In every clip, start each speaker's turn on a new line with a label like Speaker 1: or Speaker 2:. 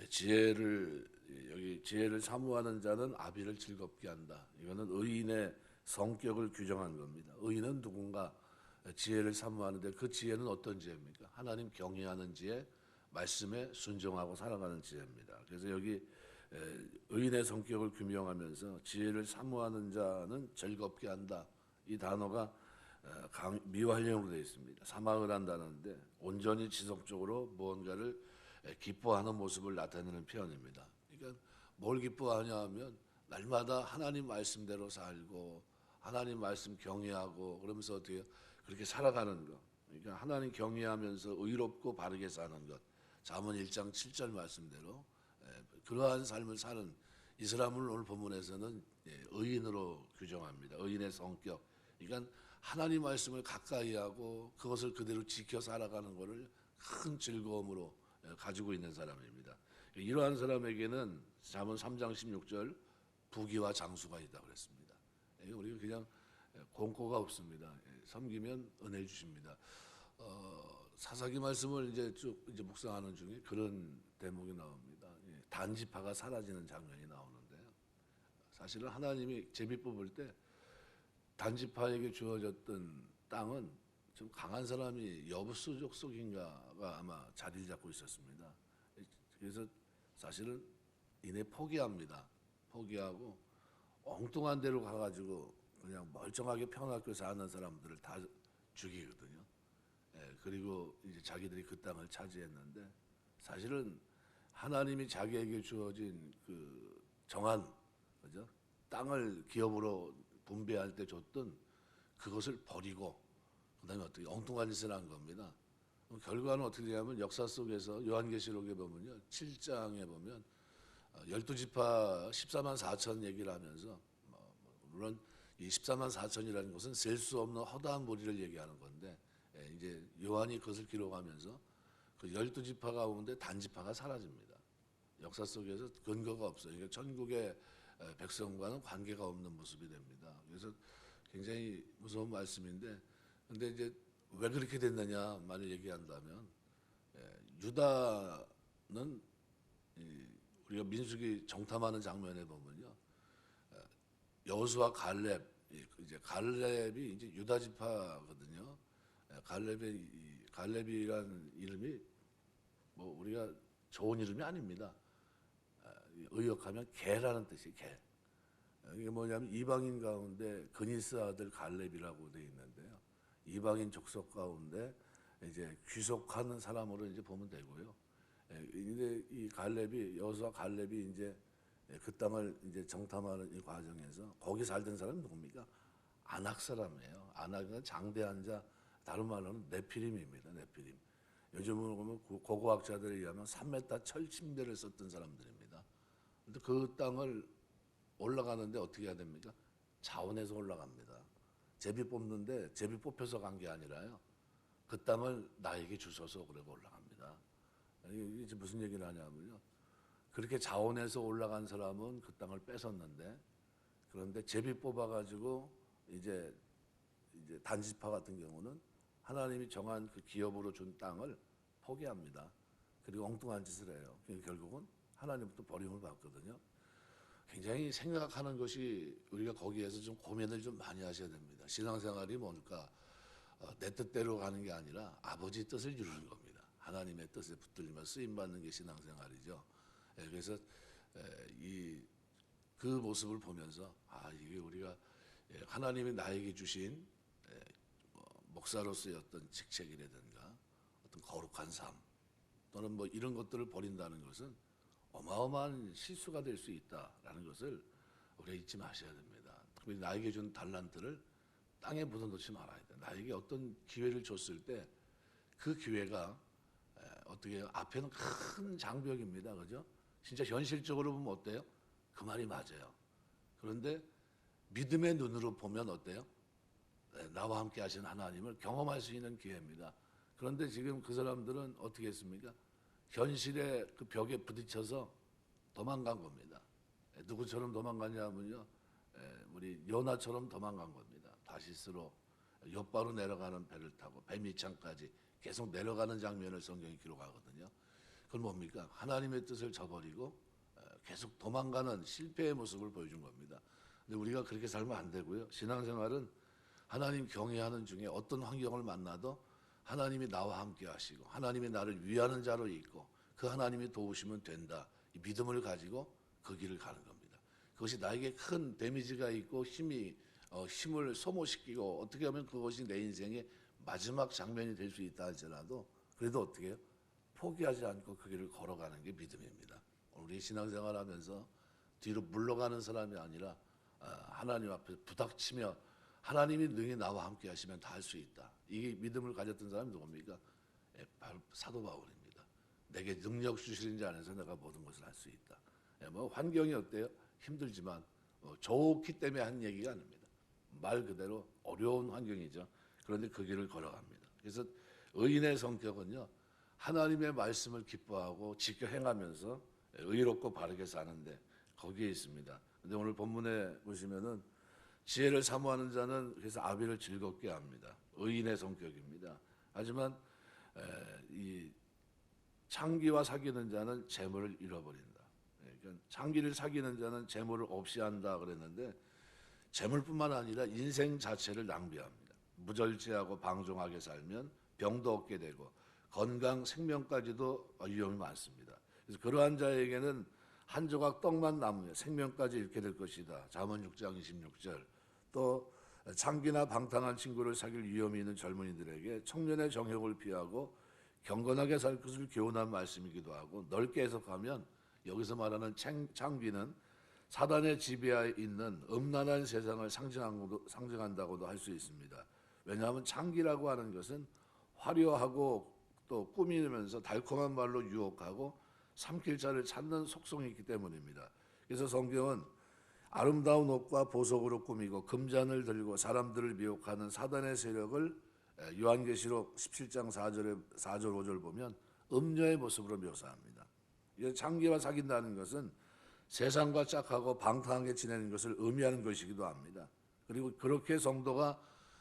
Speaker 1: 지혜를 사모하는 자는 아비를 즐겁게 한다. 이거는 의인의 성격을 규정한 겁니다. 의인은 누군가 지혜를 사모하는데 그 지혜는 어떤 지혜입니까? 하나님 경외하는 지혜, 말씀에 순종하고 살아가는 지혜입니다. 그래서 여기 의인의 성격을 규명하면서 지혜를 사모하는 자는 즐겁게 한다. 이 단어가 미완령으로 되어 있습니다. 사막을 한다는데 온전히 지속적으로 무언가를 기뻐하는 모습을 나타내는 표현입니다. 그러니까 뭘 기뻐하냐 하면 날마다 하나님 말씀대로 살고 하나님 말씀 경외하고 그러면서 어떻게 그렇게 살아가는 것. 그러니까 하나님 경외하면서 의롭고 바르게 사는 것. 잠언 1장 7절 말씀대로 그러한 삶을 사는 이 사람을 오늘 본문에서는 의인으로 규정합니다. 의인의 성격. 그러니까 하나님 말씀을 가까이 하고 그것을 그대로 지켜 살아가는 것을 큰 즐거움으로 가지고 있는 사람입니다. 이러한 사람에게는 잠언 3장 16절 부귀와 장수가 있다고 그랬습니다. 우리가 그냥 공고가 없습니다. 섬기면 은혜 주십니다. 사사기 말씀을 이제 묵상하는 중에 그런 대목이 나옵니다. 단지파가 사라지는 장면이 나오는데요. 사실은 하나님이 제비 뽑을 때 단지파에게 주어졌던 땅은 좀 강한 사람이 여부수 족속인가가 아마 자리를 잡고 있었습니다. 그래서 사실은 이내 포기합니다. 포기하고 엉뚱한 데로 가가지고 그냥 멀쩡하게 평화롭게 사는 사람들을 다 죽이거든요. 그리고 이제 자기들이 그 땅을 차지했는데 사실은 하나님이 자기에게 주어진 그 정한 그죠? 땅을 기업으로 분배할 때 줬던 그것을 버리고 그다음에 어떻게 엉뚱한 짓을 한 겁니다. 결과는 어떻게 되냐면 역사 속에서 요한계시록에 보면요. 7장에 보면 12지파 14만 4천 얘기를 하면서 물론 이 14만 4천이라는 것은 셀 수 없는 허다한 무리를 얘기하는 건데 이제 요한이 그것을 기록하면서 그 12지파 가운데 단지파가 사라집니다. 역사 속에서 근거가 없어요. 그러니까 천국의 백성과는 관계가 없는 모습이 됩니다. 그래서 굉장히 무서운 말씀인데 근데 이제 왜 그렇게 됐느냐 만약 얘기한다면 유다는 우리가 민수기 정탐하는 장면에 보면요. 여호수아 갈렙 이제 갈렙이 이제 유다 지파거든요. 갈렙이라는 이름이 뭐 우리가 좋은 이름이 아닙니다. 의역하면 개라는 뜻이 개. 이게 뭐냐면 이방인 가운데 그니스 아들 갈렙이라고 되어 있는데요. 이방인 족속 가운데 이제 귀속하는 사람으로 이제 보면 되고요. 근데 이 갈렙이 여호수아 갈렙이 이제 그 땅을 이제 정탐하는 이 과정에서 거기 살던 사람이 누굽니까? 아낙 사람이에요. 아낙은 장대한 자, 다른 말로는 네피림입니다. 네피림. 요즘으로 보면 고고학자들에 의하면 3m 철침대를 썼던 사람들입니다. 근데 그 땅을 올라가는데 어떻게 해야 됩니까? 자원해서 올라갑니다. 제비 뽑는데 제비 뽑혀서 간 게 아니라요. 그 땅을 나에게 주셔서 그러고 올라갑니다. 이게 무슨 얘기를 하냐면요. 그렇게 자원해서 올라간 사람은 그 땅을 뺏었는데 그런데 제비 뽑아가지고 이제 단지파 같은 경우는 하나님이 정한 그 기업으로 준 땅을 포기합니다. 그리고 엉뚱한 짓을 해요. 결국은 하나님부터 버림을 받거든요. 굉장히 생각하는 것이 우리가 거기에서 좀 고민을 좀 많이 하셔야 됩니다. 신앙생활이 뭘까? 내 뜻대로 가는 게 아니라 아버지 뜻을 이루는 겁니다. 하나님의 뜻에 붙들리면 쓰임받는 게 신앙생활이죠. 그래서 그 모습을 보면서 이게 우리가 하나님이 나에게 주신 목사로서의 어떤 직책이라든가 어떤 거룩한 삶 또는 뭐 이런 것들을 버린다는 것은 어마어마한 실수가 될 수 있다라는 것을 우리가 잊지 마셔야 됩니다. 특히 나에게 준 달란트를 땅에 묻어놓지 말아야 돼. 나에게 어떤 기회를 줬을 때 그 기회가 어떻게 앞에는 큰 장벽입니다. 그죠? 진짜 현실적으로 보면 어때요? 그 말이 맞아요. 그런데 믿음의 눈으로 보면 어때요? 나와 함께 하신 하나님을 경험할 수 있는 기회입니다. 그런데 지금 그 사람들은 어떻게 했습니까? 현실의 그 벽에 부딪혀서 도망간 겁니다. 누구처럼 도망갔냐면요. 우리 요나처럼 도망간 겁니다. 다시스로 욥바로 내려가는 배를 타고 배 밑창까지 계속 내려가는 장면을 성경이 기록하거든요. 그건 뭡니까? 하나님의 뜻을 저버리고 계속 도망가는 실패의 모습을 보여준 겁니다. 근데 우리가 그렇게 살면 안 되고요. 신앙생활은 하나님 경외하는 중에 어떤 환경을 만나도 하나님이 나와 함께 하시고 하나님이 나를 위하는 자로 있고 그 하나님이 도우시면 된다. 이 믿음을 가지고 그 길을 가는 겁니다. 그것이 나에게 큰 데미지가 있고 힘을 소모시키고 어떻게 하면 그것이 내 인생의 마지막 장면이 될 수 있다 할지라도 그래도 어떻게 해요? 포기하지 않고 그 길을 걸어가는 게 믿음입니다. 우리 신앙생활하면서 뒤로 물러가는 사람이 아니라 하나님 앞에 부닥치며 하나님이 능히 나와 함께 하시면 다 할 수 있다. 이 믿음을 가졌던 사람이 누굽니까? 바로 사도 바울입니다. 내게 능력 주시는 자 안에서 내가 모든 것을 할 수 있다. 뭐 환경이 어때요? 힘들지만 좋기 때문에 한 얘기가 아닙니다. 말 그대로 어려운 환경이죠. 그런데 그 길을 걸어갑니다. 그래서 의인의 성격은요, 하나님의 말씀을 기뻐하고 지켜 행하면서 의롭고 바르게 사는데 거기에 있습니다. 근데 오늘 본문에 보시면은 지혜를 사모하는 자는 그래서 아비를 즐겁게 합니다. 의인의 성격입니다. 하지만 이 창기와 사귀는 자는 재물을 잃어버린다. 그러니까 창기를 사귀는 자는 재물을 없이 한다 그랬는데 재물뿐만 아니라 인생 자체를 낭비합니다. 무절제하고 방종하게 살면 병도 얻게 되고 건강, 생명까지도 위험이 많습니다. 그래서 그러한 자에게는 한 조각 떡만 남으면 생명까지 잃게 될 것이다. 잠언 6장 26절. 또 창기나 방탕한 친구를 사귈 위험이 있는 젊은이들에게 청년의 정욕을 피하고 경건하게 살 것을 교훈한 말씀이기도 하고 넓게 해석하면 여기서 말하는 창기는 사단의 지배하에 있는 음란한 세상을 상징한다고도 할 수 있습니다. 왜냐하면 창기라고 하는 것은 화려하고 또 꾸미면서 달콤한 말로 유혹하고 삼킬 자를 찾는 속성이 있기 때문입니다. 그래서 성경은 아름다운 옷과 보석으로 꾸미고 금잔을 들고 사람들을 미혹하는 사단의 세력을 요한계시록 17장 4절 5절 보면 음녀의 모습으로 묘사합니다. 창기와 사귄다는 것은 세상과 짝하고 방탕하게 지내는 것을 의미하는 것이기도 합니다. 그리고 그렇게 성도가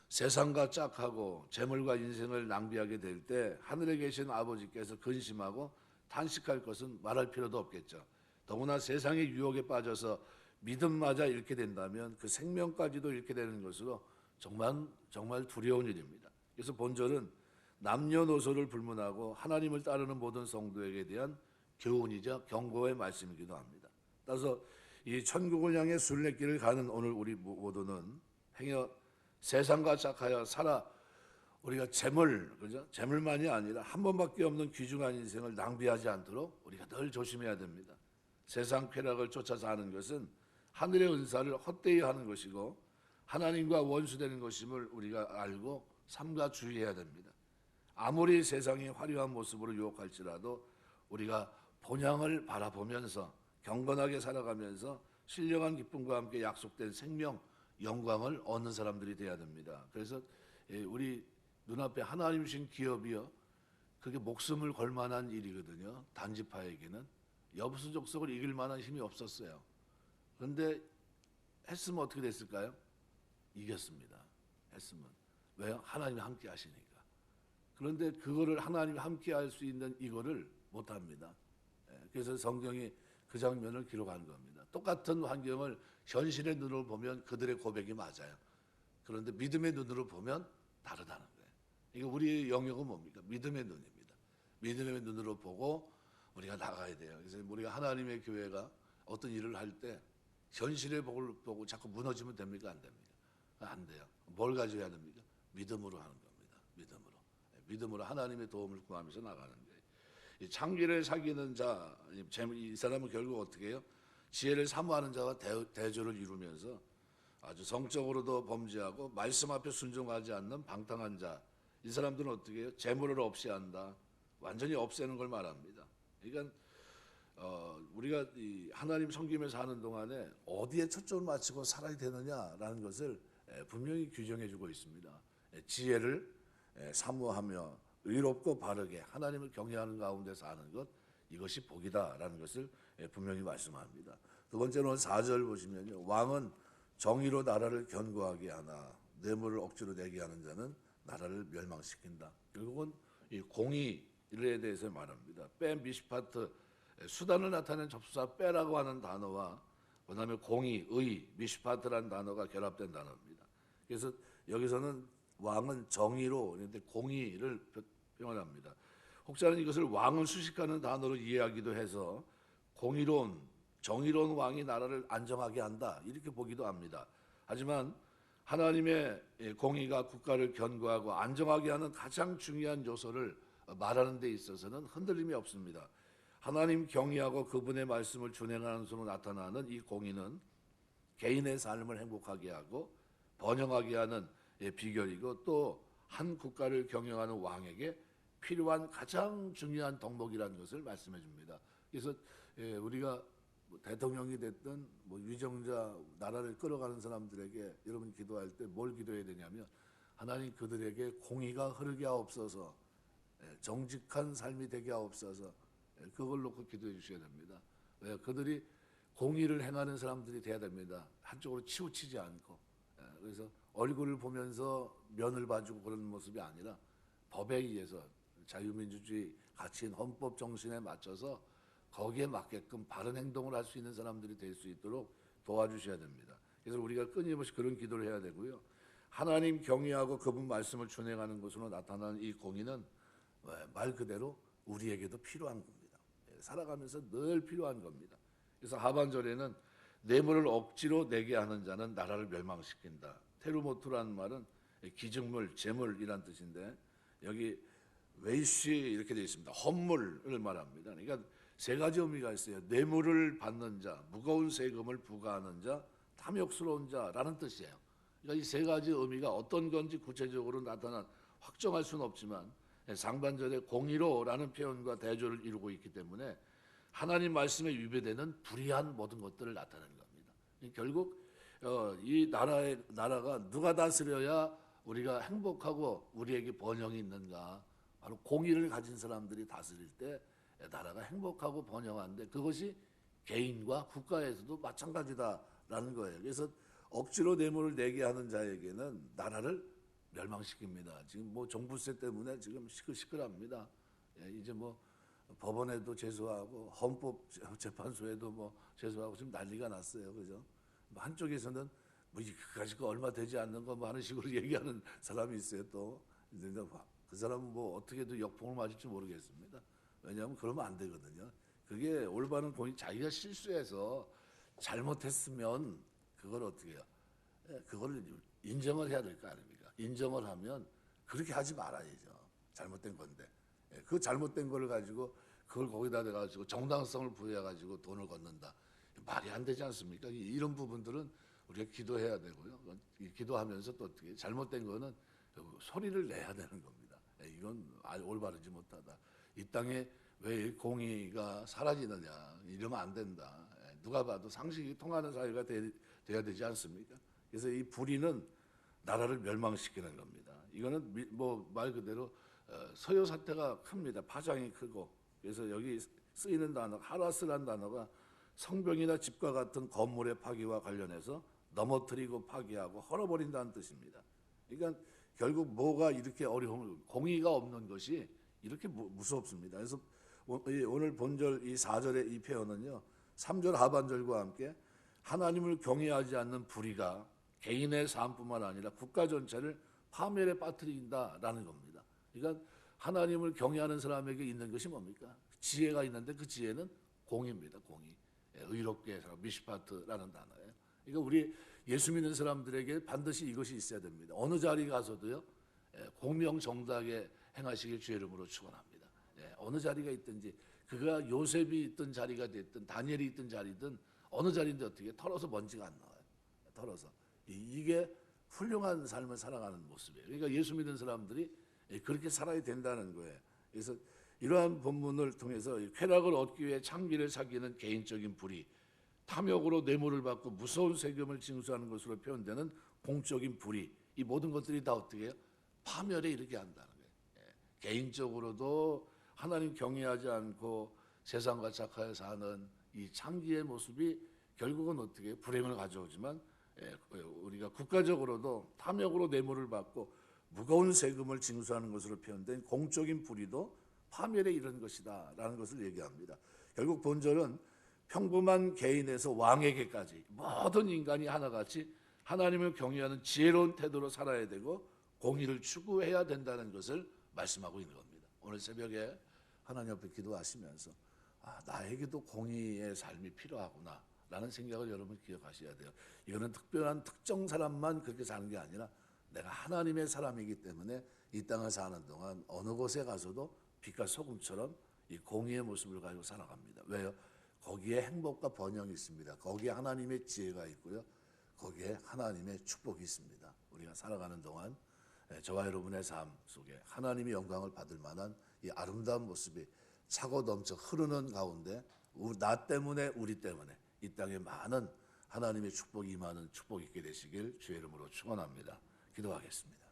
Speaker 1: 세상과 짝하고 재물과 인생을 낭비하게 될 때 하늘에 계신 아버지께서 근심하고 탄식할 것은 말할 필요도 없겠죠. 더구나 세상의 유혹에 빠져서 믿음마저 잃게 된다면 그 생명까지도 잃게 되는 것으로 정말 두려운 일입니다. 그래서 본절은 남녀노소를 불문하고 하나님을 따르는 모든 성도에게 대한 교훈이자 경고의 말씀이기도 합니다. 따라서 이 천국을 향해 순례길을 가는 오늘 우리 모두는 행여 세상과 짝하여 살아 우리가 재물만이 아니라 한 번밖에 없는 귀중한 인생을 낭비하지 않도록 우리가 늘 조심해야 됩니다. 세상 쾌락을 쫓아 사는 것은 하늘의 은사를 헛되이 하는 것이고 하나님과 원수되는 것임을 우리가 알고 삼가 주의해야 됩니다. 아무리 세상이 화려한 모습으로 유혹할지라도 우리가 본향을 바라보면서 경건하게 살아가면서 신령한 기쁨과 함께 약속된 생명, 영광을 얻는 사람들이 되어야 됩니다. 그래서 우리 눈앞에 하나님 주신 기업이요, 그게 목숨을 걸 만한 일이거든요. 단지파에게는 여부수족속을 이길 만한 힘이 없었어요. 그런데 했으면 어떻게 됐을까요? 이겼습니다. 했으면. 왜요? 하나님이 함께 하시니까. 그런데 그거를 하나님이 함께 할 수 있는 이거를 못합니다. 그래서 성경이 그 장면을 기록한 겁니다. 똑같은 환경을 현실의 눈으로 보면 그들의 고백이 맞아요. 그런데 믿음의 눈으로 보면 다르다는 거예요. 이게 우리의 영역은 뭡니까? 믿음의 눈입니다. 믿음의 눈으로 보고 우리가 나가야 돼요. 그래서 우리가 하나님의 교회가 어떤 일을 할 때 현실의 복을 보고 자꾸 무너지면 됩니까? 안 됩니까? 안 돼요. 뭘 가지고 해야 됩니까? 믿음으로 하는 겁니다. 믿음으로 하나님의 도움을 구하면서 나가는 거예요. 이 창기를 사귀는 자, 이 사람은 결국 어떻게 해요? 지혜를 사모하는 자와 대조를 이루면서 아주 성적으로도 범죄하고 말씀 앞에 순종하지 않는 방탕한 자, 이 사람들은 어떻게 해요? 재물을 없이 한다. 완전히 없애는 걸 말합니다. 그러니까 우리가 이 하나님 섬기면서 하는 동안에 어디에 초점을 맞추고 살아야 되느냐라는 것을 분명히 규정해주고 있습니다. 지혜를 사모하며 의롭고 바르게 하나님을 경외하는 가운데 사는 것, 이것이 복이다라는 것을 분명히 말씀합니다. 두 번째로는 4절 보시면요, 왕은 정의로 나라를 견고하게 하나 뇌물을 억지로 내게 하는 자는 나라를 멸망시킨다. 결국은 이 공의, 이에 대해서 말합니다. 빼 미시파트, 수단을 나타내는 접수사 빼라고 하는 단어와 그다음에 공의, 의, 미시파트라는 단어가 결합된 단어입니다. 그래서 여기서는 왕은 정의로 그런데 공의를 표현합니다. 혹자는 이것을 왕을 수식하는 단어로 이해하기도 해서 공의로운, 정의로운 왕이 나라를 안정하게 한다 이렇게 보기도 합니다. 하지만 하나님의 공의가 국가를 견고하고 안정하게 하는 가장 중요한 요소를 말하는 데 있어서는 흔들림이 없습니다. 하나님 경외하고 그분의 말씀을 준행하는 수로 나타나는 이 공의는 개인의 삶을 행복하게 하고 번영하게 하는 비결이고 또 한 국가를 경영하는 왕에게 필요한 가장 중요한 덕목이라는 것을 말씀해 줍니다. 그래서 우리가 대통령이 됐든 위정자 나라를 끌어가는 사람들에게 여러분 기도할 때 뭘 기도해야 되냐면 하나님 그들에게 공의가 흐르게 하옵소서, 정직한 삶이 되게 하옵소서, 그걸 놓고 기도해 주셔야 됩니다. 왜? 그들이 공의를 행하는 사람들이 돼야 됩니다. 한쪽으로 치우치지 않고. 그래서 얼굴을 보면서 면을 봐주고 그런 모습이 아니라 법에 의해서 자유민주주의 가치인 헌법 정신에 맞춰서 거기에 맞게끔 바른 행동을 할 수 있는 사람들이 될 수 있도록 도와주셔야 됩니다. 그래서 우리가 끊임없이 그런 기도를 해야 되고요. 하나님 경외하고 그분 말씀을 준행하는 것으로 나타나는 이 공의는 말 그대로 우리에게도 필요한 겁니다. 살아가면서 늘 필요한 겁니다. 그래서 하반절에는 뇌물을 억지로 내게 하는 자는 나라를 멸망시킨다. 테르모트라는 말은 기증물, 재물이란 뜻인데 여기 웨이시 이렇게 되어 있습니다. 헌물을 말합니다. 그러니까 세 가지 의미가 있어요. 뇌물을 받는 자, 무거운 세금을 부과하는 자, 탐욕스러운 자라는 뜻이에요. 그러니까 이 세 가지 의미가 어떤 건지 구체적으로 확정할 수는 없지만 상반절에 공의로라는 표현과 대조를 이루고 있기 때문에 하나님 말씀에 위배되는 불의한 모든 것들을 나타내는 겁니다. 결국 이 나라가 누가 다스려야 우리가 행복하고 우리에게 번영이 있는가? 바로 공의를 가진 사람들이 다스릴 때 나라가 행복하고 번영한데 그것이 개인과 국가에서도 마찬가지다라는 거예요. 그래서 억지로 뇌물을 내게 하는 자에게는 나라를 멸망시킵니다. 지금 종부세 때문에 지금 시끌시끌합니다. 이제 법원에도 제소하고 헌법재판소에도 제소하고 지금 난리가 났어요. 그죠? 한쪽에서는 그까짓 거 얼마 되지 않는 거 하는 식으로 얘기하는 사람이 있어요. 또 그 사람은 어떻게든 역풍을 맞을지 모르겠습니다. 왜냐하면 그러면 안 되거든요. 그게 올바른 공이 자기가 실수해서 잘못했으면 그걸 어떻게 해요? 그걸 인정을 해야 될 거 아닙니까? 인정을 하면 그렇게 하지 말아야죠. 잘못된 건데. 그 잘못된 걸 가지고 그걸 거기다 대가지고 정당성을 부여해가지고 돈을 걷는다. 말이 안 되지 않습니까? 이런 부분들은 우리가 기도해야 되고요. 기도하면서 또 어떻게 잘못된 거는 소리를 내야 되는 겁니다. 이건 올바르지 못하다. 이 땅에 왜 공의가 사라지느냐 이러면 안 된다. 누가 봐도 상식이 통하는 사회가 돼야 되지 않습니까? 그래서 이 불의는 나라를 멸망시키는 겁니다. 이거는 말 그대로 서요 사태가 큽니다. 파장이 크고 그래서 여기 쓰이는 단어 하라스라는 단어가 성벽이나 집과 같은 건물의 파기와 관련해서 넘어뜨리고 파기하고 헐어버린다는 뜻입니다. 그러니까 결국 뭐가 이렇게 어려운 공의가 없는 것이 이렇게 무섭습니다. 그래서 오늘 본절 이 4절의 이 표현은요. 3절 하반절과 함께 하나님을 경외하지 않는 불의가 개인의 삶뿐만 아니라 국가 전체를 파멸에 빠뜨린다라는 겁니다. 그러니까 하나님을 경외하는 사람에게 있는 것이 뭡니까? 지혜가 있는데 그 지혜는 공의입니다. 공의. 의롭게 미시파트라는 단어예요. 그러니까 우리 예수 믿는 사람들에게 반드시 이것이 있어야 됩니다. 어느 자리 가서도요. 공명정당하게 행하시길 주의 이름으로 축원합니다. 어느 자리가 있든지 그가 요셉이 있던 자리가 됐든 다니엘이 있던 자리든 어느 자리인데 어떻게 털어서 먼지가 안 나와요. 털어서. 이게 훌륭한 삶을 살아가는 모습이에요. 그러니까 예수 믿는 사람들이 그렇게 살아야 된다는 거예요. 그래서 이러한 본문을 통해서 쾌락을 얻기 위해 창기를 사귀는 개인적인 불의, 탐욕으로 뇌물을 받고 무서운 세금을 징수하는 것으로 표현되는 공적인 불의, 이 모든 것들이 다 어떻게 해요? 파멸에 이르게 한다는 거예요. 개인적으로도 하나님 경외하지 않고 세상과 착하여 사는 이 창기의 모습이 결국은 어떻게 불행을 가져오지만 우리가 국가적으로도 탐욕으로 뇌물을 받고 무거운 세금을 징수하는 것으로 표현된 공적인 불의도 파멸에 이른 것이다라는 것을 얘기합니다. 결국 본절은 평범한 개인에서 왕에게까지 모든 인간이 하나같이 하나님을 경외하는 지혜로운 태도로 살아야 되고 공의를 추구해야 된다는 것을 말씀하고 있는 겁니다. 오늘 새벽에 하나님 앞에 기도하시면서 나에게도 공의의 삶이 필요하구나 라는 생각을 여러분 기억하셔야 돼요. 이거는 특별한 특정 사람만 그렇게 사는 게 아니라 내가 하나님의 사람이기 때문에 이 땅을 사는 동안 어느 곳에 가서도 빛과 소금처럼 이 공의의 모습을 가지고 살아갑니다. 왜요? 거기에 행복과 번영이 있습니다. 거기에 하나님의 지혜가 있고요. 거기에 하나님의 축복이 있습니다. 우리가 살아가는 동안 저와 여러분의 삶 속에 하나님의 영광을 받을 만한 이 아름다운 모습이 차고 넘쳐 흐르는 가운데 나 때문에 우리 때문에 이 땅에 많은 하나님의 축복이 임하는 축복이 있게 되시길 주의 이름으로 축원합니다. 기도하겠습니다.